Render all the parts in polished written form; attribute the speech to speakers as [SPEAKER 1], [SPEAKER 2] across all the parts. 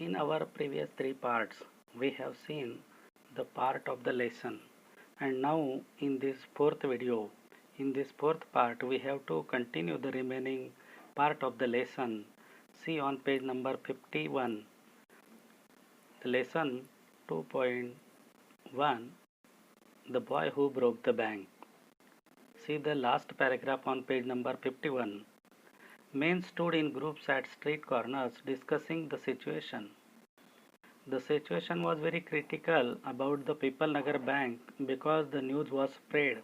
[SPEAKER 1] In our previous three parts, we have seen the part of the lesson, and now in this fourth video, in this fourth part, we have to continue the remaining part of the lesson. See on page number 51, the lesson 2.1, the boy who broke the bank. See the last paragraph on page number 51. Men stood in groups at street corners discussing the situation. The situation was very critical about the People Nagar Bank because the news was spread.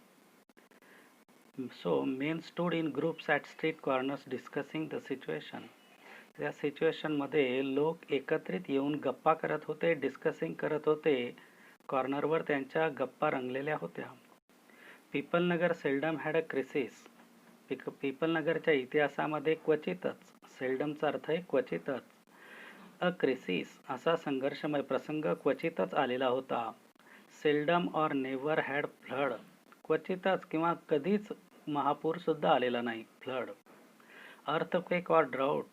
[SPEAKER 1] So men stood in groups at street corners discussing the situation. या situation मध्ये लोक एकत्रित येऊन गप्पा करत होते, discussing करत होते. कॉर्नरवर त्यांच्या गप्पा रंगलेल्या होत्या. People Nagar seldom had a crisis. People नगरच्या इतिहासामध्ये क्वचितच, सेल्डमचा अर्थ आहे क्वचितच, अ क्रिसिस असा संघर्षमय प्रसंग क्वचितच आलेला होता. सेल्डम और नेव्हर हॅड फ्लड. क्वचितच किंवा कधीच महापूर सुद्धा आलेला नाही, फ्लड. अर्थक्वेक और ड्राउट.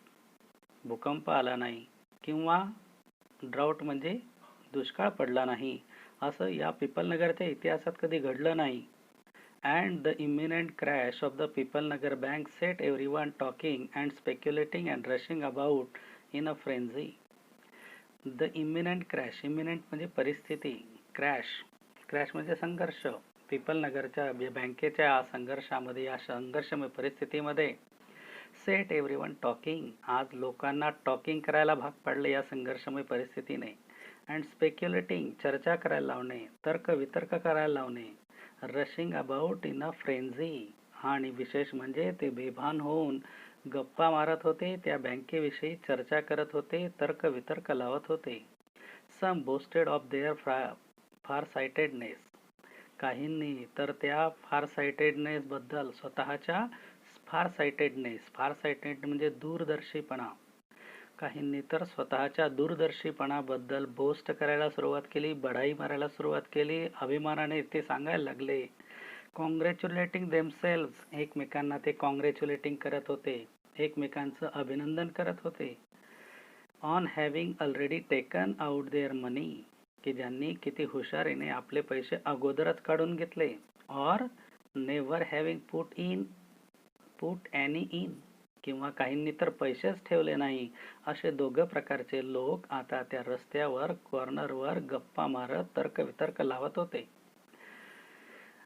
[SPEAKER 1] भूकंप आला नाही किंवा ड्राउट म्हणजे दुष्काळ पडला नाही, असं या पीपल नगरच्या इतिहासात कधी घडलं नाही. And the imminent crash of the People Nagar Bank set everyone talking and speculating and rushing about in a frenzy. The imminent crash, imminent म्हणजे परिस्थिती, crash, crash म्हणजे संघर्ष. पीपल नगरच्या बँकेच्या संघर्षामध्ये, या संघर्षमय परिस्थितीमध्ये सेट एव्हरीवन टॉकिंग, आज लोकांना टॉकिंग करायला भाग पाडले या संघर्षमय परिस्थितीने. अँड स्पेक्युलेटिंग, चर्चा करायला लावणे, तर्क वितर्क करायला लावणे. Rushing about in a frenzy, आणि विशेष म्हणजे ते बेभान होऊन गप्पा मारत होते, त्या बँकेविषयी चर्चा करत होते, तर्क वितर्क लावत होते. Some boasted of their far sightedness. काहींनी तर त्या फार साइटेडनेस बद्दल, स्वतःच्या फार साइटेड म्हणजे दूरदर्शीपणा, काहींनी तर स्वतःच्या दूरदर्शीपणाबद्दल बोस्ट करायला सुरुवात केली, बढाई मारायला सुरुवात केली, अभिमानाने ते सांगायला लागले. कॉंग्रॅच्युलेटिंग देमसेल्व्स, एकमेकांना ते कॉंग्रॅच्युलेटिंग करत होते, एकमेकांचं अभिनंदन करत होते. On having already taken out there मनी, की ज्यांनी किती हुशारीने आपले पैसे अगोदरच काढून घेतले. Or never having put any in, किंवा काहींनी तर पैसेच ठेवले नाही. असे दोघं प्रकारचे लोक आता त्या रस्त्यावर, कॉर्नरवर गप्पा मारत तर्कवितर्क लावत होते.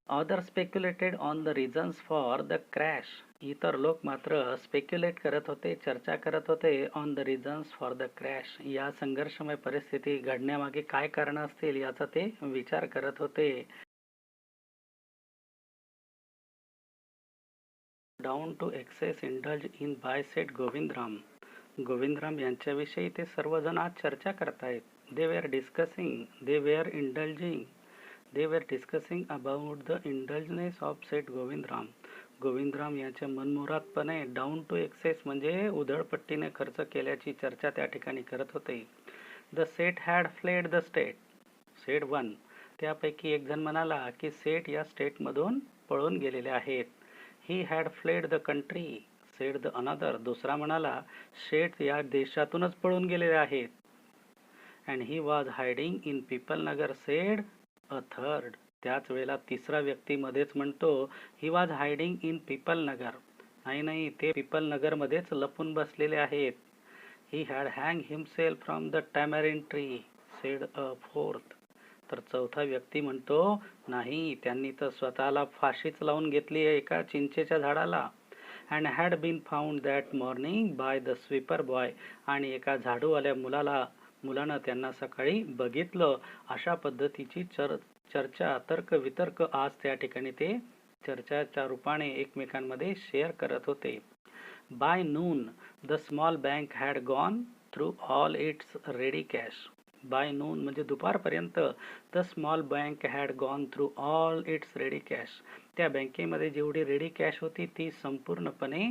[SPEAKER 1] Other speculated on the reasons for the crash. इतर लोक मात्र स्पेक्युलेट करत होते, चर्चा करत होते, on the reasons for the crash, या संघर्षमय परिस्थिती घडण्यामागे काय कारण असतील याचा ते विचार करत होते. Down to excess indulge in by Seth Govindram. Govindram यांच्याविषयी ते सर्वजण आज चर्चा करतायत. They were discussing about the indulgence of Seth Govindram. Govindram यांच्या मनमुरादपणे डाऊन टू एक्सेस म्हणजे उधळपट्टीने खर्च केल्याची चर्चा त्या ठिकाणी करत होते. The set had fled the state. Set 1, त्यापैकी एक जण म्हणाला की सेट या स्टेटमधून पळून गेलेले आहेत. He had fled the country, said the another. दुसरा म्हणाला शेट या देशातूनच पळून गेलेले आहेत. And he was hiding in Peepal Nagar, said a third. त्याच वेळेला तिसरा व्यक्ती मध्येच म्हणतो he was hiding in Peepal Nagar. नाही, ते पीपल नगरमध्येच लपून बसलेले आहेत. He had hang himself from the tamarind tree, said a fourth. तर चौथा व्यक्ती म्हणतो नाही, त्यांनी तर स्वतःला फाशीच लावून घेतली आहे एका चिंचेच्या झाडाला. And had been found that morning by the sweeper boy, आणि एका झाडूवाल्या मुलानं त्यांना सकाळी बघितलं. अशा पद्धतीची चर्चा, तर्क वितर्क आज त्या ठिकाणी ते चर्चाच्या रूपाने एकमेकांमध्ये शेअर करत होते. By noon the small bank had gone through all it's ready cash. By noon म्हणजे दुपारपर्यंत the small bank had gone through all it's ready cash. त्या बँकेमध्ये जेवढी रेडी कॅश होती ती संपूर्णपणे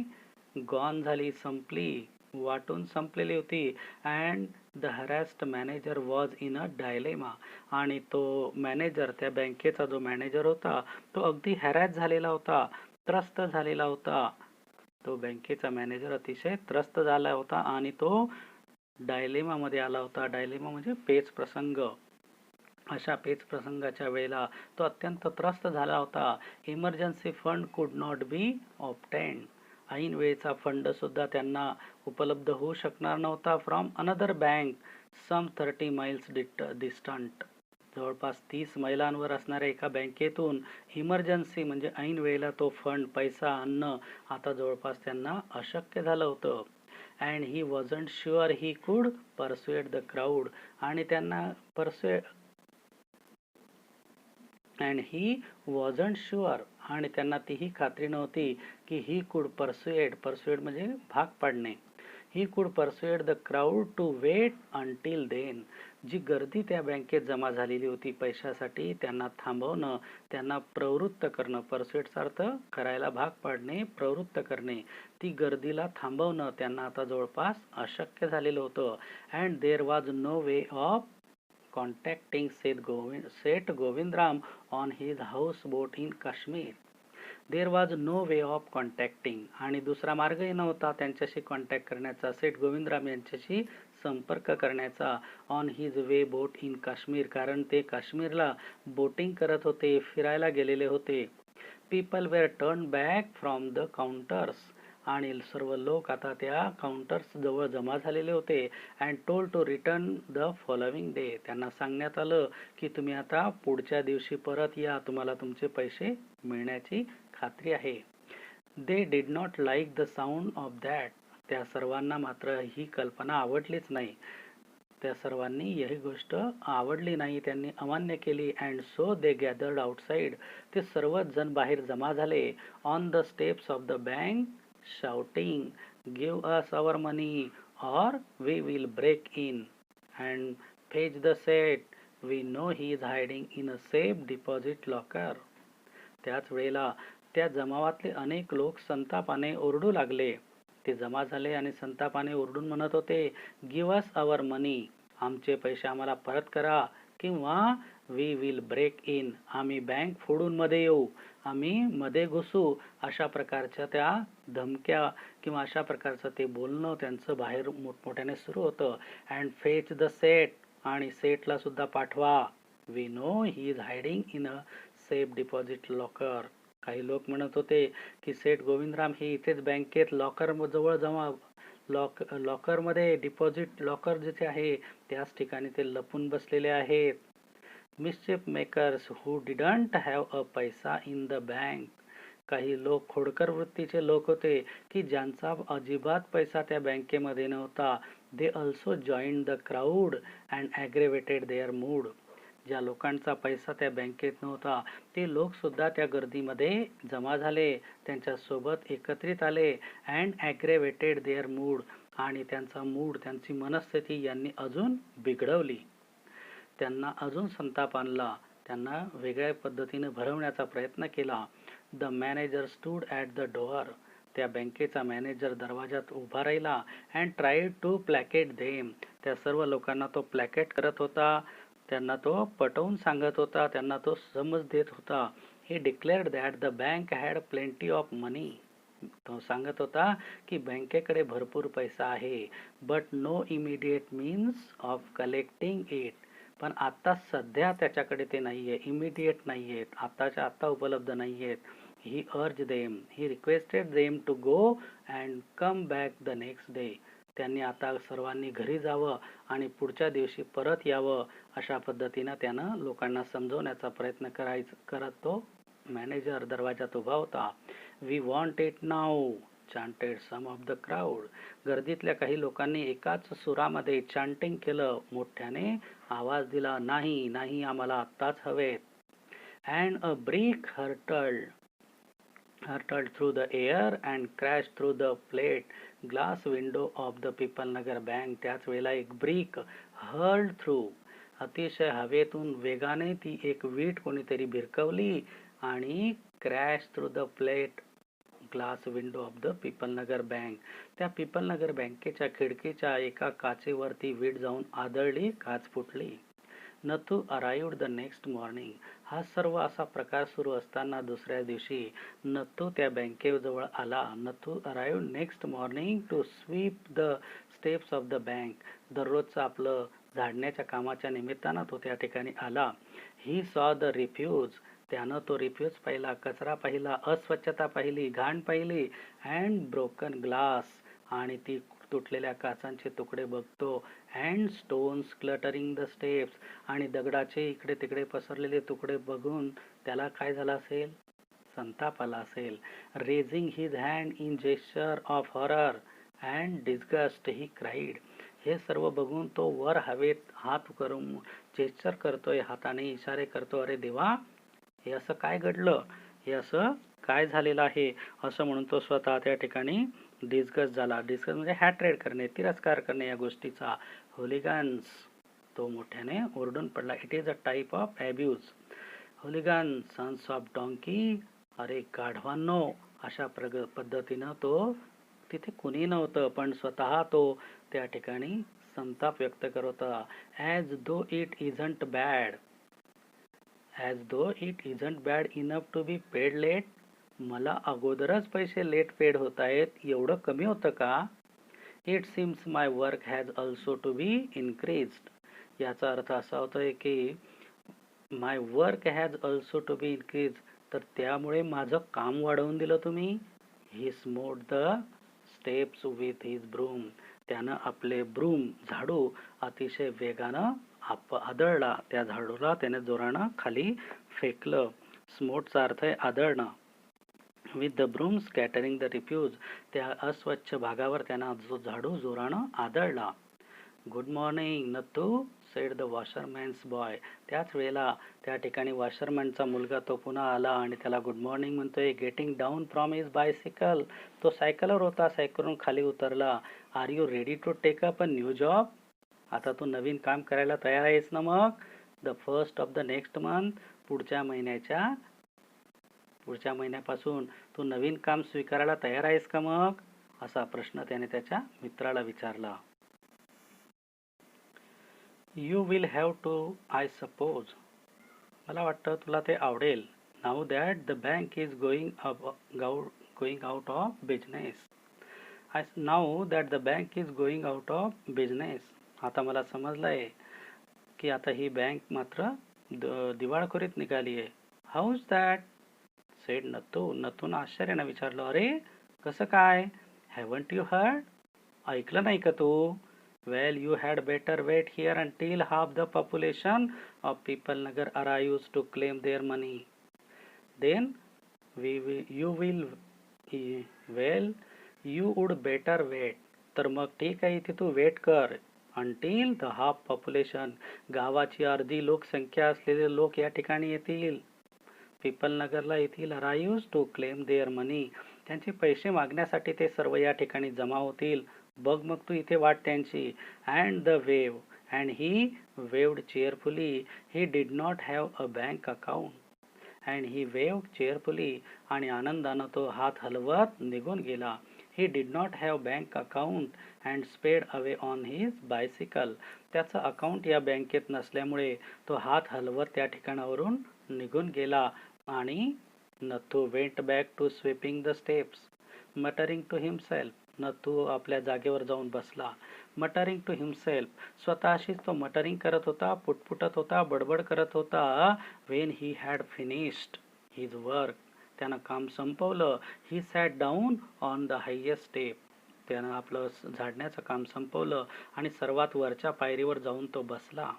[SPEAKER 1] गॉन झाली, संपली, वाटून संपलेली होती. And the harassed manager was in a dilemma, आणि तो मॅनेजर, त्या बँकेचा जो मॅनेजर होता तो अगदी हॅरॅस झालेला होता, त्रस्त झालेला होता. तो बँकेचा मॅनेजर अतिशय त्रस्त झाला होता आणि तो डायलेमामध्ये आला होता. डायलेमा म्हणजे पेच प्रसंग. अशा पेच प्रसंगाच्या वेळेला तो अत्यंत त्रस्त झाला होता. Emergency fund could not be obtained. ऐन वेळेचा फंड सुद्धा त्यांना उपलब्ध होऊ शकणार नव्हता. From another bank some 30 miles distant. जवळपास 30 मैलांवर असणाऱ्या एका बँकेतून इमर्जन्सी म्हणजे ऐन वेळेला तो फंड पैसा आणणं आता जवळपास त्यांना अशक्य झालं होतं. And he wasn't sure he could persuade the crowd. आणि त्यांना अँड ही वॉजंट शुअर आणि त्यांना तीही खात्री नव्हती की ही कुड परस्युएड म्हणजे भाग पाडणे. He could persuade the crowd to wait until then. जी गर्दी त्या बँकेत जमा झालेली होती पैशासाठी त्यांना थांबवणं, त्यांना प्रवृत्त करणं. परस्युएडचा अर्थ करायला भाग पाडणे, प्रवृत्त करणे. ती गर्दीला थांबवणं त्यांना आता जवळपास अशक्य झालेलं होतं. And there was no way of contacting Seth Govindram on his houseboat in Kashmir. There was no way of contacting. आणि दुसरा मार्गही नव्हता त्यांच्याशी कॉन्टॅक्ट करण्याचा, सेठ गोविंदराम यांच्याशी संपर्क करण्याचा. On his way boat in Kashmir, कारण ते काश्मीरला बोटिंग करत होते, फिरायला गेलेले होते. People were turn back from the counters. आणि सर्व लोक आता त्या काउंटर्स जवळ जमा झालेले होते. And told to return the following day. त्यांना सांगण्यात आलं की तुम्ही आता पुढच्या दिवशी परत या, तुम्हाला तुमचे पैसे मिळण्याची खात्री आहे. They did not like the sound of that. त्या सर्वांना मात्र ही कल्पना आवडलीच नाही. त्या सर्वांनी ही गोष्ट आवडली नाही, त्यांनी अमान्य केली. And so they gathered outside. ते सर्वच जण बाहेर जमा झाले. On the steps of the bank shouting, give us our money or we will break in and fetch the Seth. We know he is hiding in a safe deposit locker. त्याच वेळेला त्या जमावातले अनेक लोक संतापाने ओरडू लागले. ते जमा झाले आणि संतापाने ओरडून म्हणत होते, गिव्ह अस आवर मनी. आमचे पैसे आम्हाला परत करा, किंवा वी विल ब्रेक इन. आम्ही बँक फोडून मध्ये येऊ, आम्ही मध्ये घुसू. अशा प्रकारच्या त्या धमक्या किंवा अशा प्रकारचं ते बोलणं त्यांचं बाहेर मोठमोठ्याने सुरू होतं. And fetch the Seth. आणि सेटला सुद्धा पाठवा. We know he is hiding in a safe deposit locker. काही लोक म्हणत होते की सेठ गोविंदराम हे इथेच बँकेत लॉकर जवळ जमा लॉकरमध्ये, डिपॉझिट लॉकर जिथे आहे त्याच ठिकाणी ते लपून बसलेले आहेत. Mischief makers who didn't have a पैसा इन द बँक. काही लोक खोडकर वृत्तीचे लोक होते की ज्यांचा अजिबात पैसा त्या बँकेमध्ये नव्हता. They also join the crowd and aggravated their mood. ज्या लोकांचा पैसा त्या बँकेत नव्हता ते लोक सुद्धा त्या गर्दीमध्ये जमा झाले, त्यांच्या सोबत एकत्रित आले. And aggravated their mood. आणि त्यांचा मूड, त्यांची मनस्थिती यांनी अजून बिघडवली. त्यांना अजून संताप आणला, त्यांना वेगळ्या पद्धतीने भरवण्याचा प्रयत्न केला. The manager stood at the door. त्या बँकेचा मॅनेजर दरवाजात उभा राहिला. And tried to placate them. त्या सर्व लोकांना तो प्लॅकेट करत होता, त्यांना तो पटवून सांगत होता, त्यांना तो समज देत होता. He declared that the bank had plenty of money. तो सांगत होता की बँकेकडे भरपूर पैसा आहे, but no immediate means of collecting it. पण आता सध्या त्याच्याकडे ते नाहीये, इमिडिएट नाहीयेत, आताच्या आता उपलब्ध नाहीयेत. He urged them, he requested them to go and come back the next day. त्यांनी आता सर्वांनी घरी जावं आणि पुढच्या दिवशी परत यावं, अशा पद्धतीनं त्यानं लोकांना समजवण्याचा प्रयत्न करत तो मॅनेजर दरवाजात उभा होता. We want it now chanted some of the crowd. गर्दीतल्या काही लोकांनी एकाच सुरामध्ये चांटिंग केलं, मोठ्याने आवाज दिला, नाही नाही, आम्हाला आत्ताच हवेत. And a brick hurtled through the air and crashed through the plate glass window of the Peepalnagar bank. त्याच वेळेला एक ब्रिक hurled through, अतिशय हवेतून वेगाने ती एक वीट कोणीतरी भिरकवली आणि crash through the plate glass window of the Peepalnagar bank. त्या पीपलनगर बँकेच्या खिडकीच्या एका काचेवरती वीट जाऊन आदळली, काच फुटली. Nathu arrived the next morning. हा सर्व असा प्रकार सुरू असताना दुसऱ्या दिवशी नथू त्या बँकेजवळ आला. Nathu arrived next morning to sweep the steps of the bank. दररोजचं आपलं झाडण्याच्या कामाच्या निमित्तानं तो त्या ठिकाणी आला. He saw the refuse. त्यानं तो रिफ्यूज पाहिला, कचरा पाहिला, अस्वच्छता पाहिली, घाण पाहिली. And broken glass. आणि ती तुटलेल्या काचांचे तुकडे बघतो. And stones cluttering the steps. आणि दगडाचे इकडे तिकडे पसरलेले तुकडे बघून त्याला काय झालं असेल? संताप आला असेल. Raising his hand in gesture of horror and disgust he cried. हे सर्व बघून तो वर हवेत हात करून जेस्चर करतोय, हाताने इशारे करतो. अरे देवा, हे असं काय घडलं? हे असं काय झालेलं आहे? असं म्हणून तो स्वतः त्या ठिकाणी डिस्गस्ट झाला. डिस्गस्ट म्हणजे हॅट्रेड करणे, तिरस्कार करणे या गोष्टीचा. होलिगन्स. तो मोठ्याने ओरडून पडला. It is a type of abuse. Hooligan, sons of donkey. अरे गाढवांनो. अशा पद्धतीनं तो, तिथे कुणी नव्हतं पण स्वतः तो त्या ठिकाणी संताप व्यक्त करत होता. As though it isn't bad. As though it isn't bad enough to be paid late. मला अगोदरच पैसे लेट पेड होत आहेत, एवढं कमी होतं का? It seems my work has also to be increased. याचा अर्थ असा होतोय की my work has also to be increase. तर त्यामुळे माझं काम वाढवून दिलं तुम्ही. He smote the steps with his broom. त्यानं आपले ब्रूम, झाडू अतिशय वेगानं आदळला. त्या झाडूला त्याने जोरानं खाली फेकलं. स्मोटचा अर्थ आहे आदळणं. With the broom scattering the refuse. त्या अस्वच्छ भागावर त्यानं जो झाडू जोरानं आदळला. Good morning Nathu, said the washerman's boy. त्याच वेळेला त्या ठिकाणी वॉशरमॅनचा मुलगा तो पुन्हा आला आणि त्याला गुड मॉर्निंग म्हणतोय. Getting down from his bicycle. तो सायकलवर होता, सायकलवरून खाली उतरला. Are you ready to take up a new job. आता तू नवीन काम करायला तयार आहेस ना मग? The first of the next month. पुढच्या महिन्यापासून तू नवीन काम स्वीकारायला तयार आहेस का मग? असा प्रश्न त्याने त्याच्या मित्राला विचारला. You will have to, I suppose. मला वाटतं तुला ते आवडेल. Now that the bank is going out of business. Now that the bank is going out of business. आता मला समजलं आहे की आता ही बँक मात्र दिवाळखोरीत निघाली आहे. How is that, said Nathu. नथून आश्चर्यानं विचारलं. अरे कसं काय? Haven't you heard. ऐकलं नाही का तू? Well, you had better wait here until half the population of Pipalnagar arrives to claim their money. Then you will, well, you would better wait. तर मग ठीक आहे, इथे तू वेट कर. until the half population. गावाची अर्धी लोकसंख्या असलेले लोक या ठिकाणी येतील. पिपलनगरला येथील arrives to claim their money. त्यांचे पैसे मागण्यासाठी ते सर्व या ठिकाणी जमा होतील. बघ मग तू इथे वाट त्यांची. And the wave. And he waved cheerfully. He did not have a bank account. And he waved cheerfully. आणि आनंदानं तो हात हलवत निघून गेला. He did not have bank account and sped away on his bicycle. त्याचं अकाउंट या बँकेत नसल्यामुळे तो हात हलवत त्या ठिकाणावरून निघून गेला. आणि Nathu went back to sweeping the steps muttering to himself. Nathu आपल्या जागेवर जाऊन बसला. Muttering to himself. स्वतःशीच तो मटरिंग करत होता, पुटपुटत होता, बडबड करत होता. When he had finished his work. त्यानं काम संपवलं. He sat down on the highest step. त्यानं आपलं झाडण्याचं काम संपवलं आणि सर्वात वरच्या पायरीवर जाऊन तो बसला.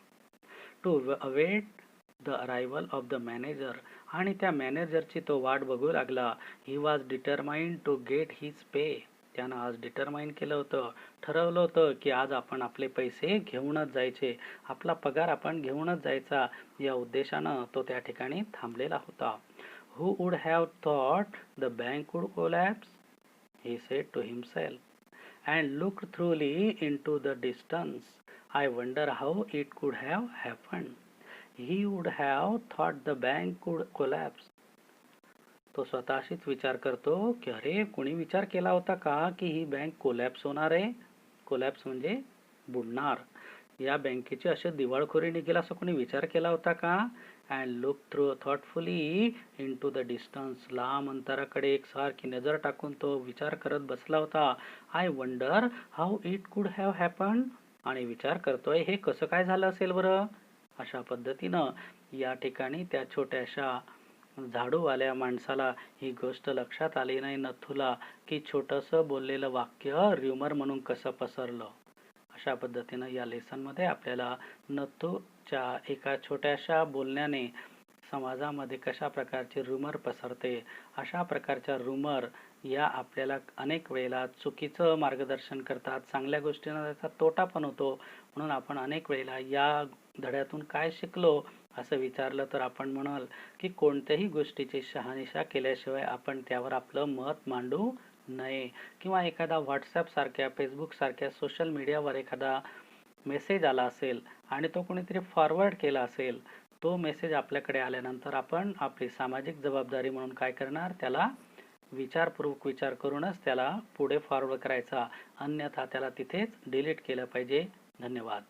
[SPEAKER 1] To await the arrival of the manager. आणि त्या मॅनेजरची तो वाट बघू लागला. He was determined to get his pay. त्यानं आज डिटरमाइन केलं होतं, ठरवलं होतं की आज आपण आपले पैसे घेऊनच जायचे, आपला पगार आपण घेऊनच जायचा. या उद्देशानं तो त्या ठिकाणी थांबलेला होता. Who would have thought the bank would collapse, he said to himself, and looked thoroughly into the distance. I wonder how it could have happened. He would have thought the bank would collapse. तो स्वतःशीच विचार करतो की अरे कोणी विचार केला होता का की ही बँक कोलॅप्स होणार आहे. कोलॅप्स म्हणजे बुडणार. या बँकेची अशी दिवाळखोरी निघेल असा कोणी विचार केला होता का? And look through thoughtfully into the distance. लांब अंतराकडे एकसारखी नजर टाकून तो विचार करत बसला होता. आय वंडर हाऊ इट कुड हॅव हॅपन्ड. आणि विचार करतोय हे कसं काय झालं असेल बरं. अशा पद्धतीनं या ठिकाणी त्या छोट्याशा झाडूवाल्या माणसाला ही गोष्ट लक्षात आली नाही नथूला, की छोटंसं बोललेलं वाक्य र्युमर म्हणून कसं पसरलं. अशा पद्धतीनं या लेसनमध्ये आपल्याला नथूच्या एका छोट्याशा बोलण्याने समाजामध्ये कशा प्रकारचे रूमर पसरते, अशा प्रकारच्या रूमर या आपल्याला अनेक वेळेला चुकीचं मार्गदर्शन करतात. चांगल्या गोष्टींना त्याचा तोटा पण होतो. म्हणून आपण अनेक वेळेला या धड्यातून काय शिकलो असं विचारलं तर आपण म्हणाल की कोणत्याही गोष्टीची शहानिशा केल्याशिवाय आपण त्यावर आपलं मत मांडू नये. किंवा एखादा व्हॉट्सॲप सारख्या, फेसबुक सारख्या सोशल मीडियावर एखादा मेसेज आला असेल आणि तो कोणीतरी फॉरवर्ड केला असेल, तो मेसेज आपल्याकडे आल्यानंतर आपण आपली सामाजिक जबाबदारी म्हणून काय करणार, त्याला विचारपूर्वक विचार करूनच त्याला पुढे फॉरवर्ड करायचा. अन्यथा त्याला तिथेच डिलीट केलं पाहिजे. धन्यवाद.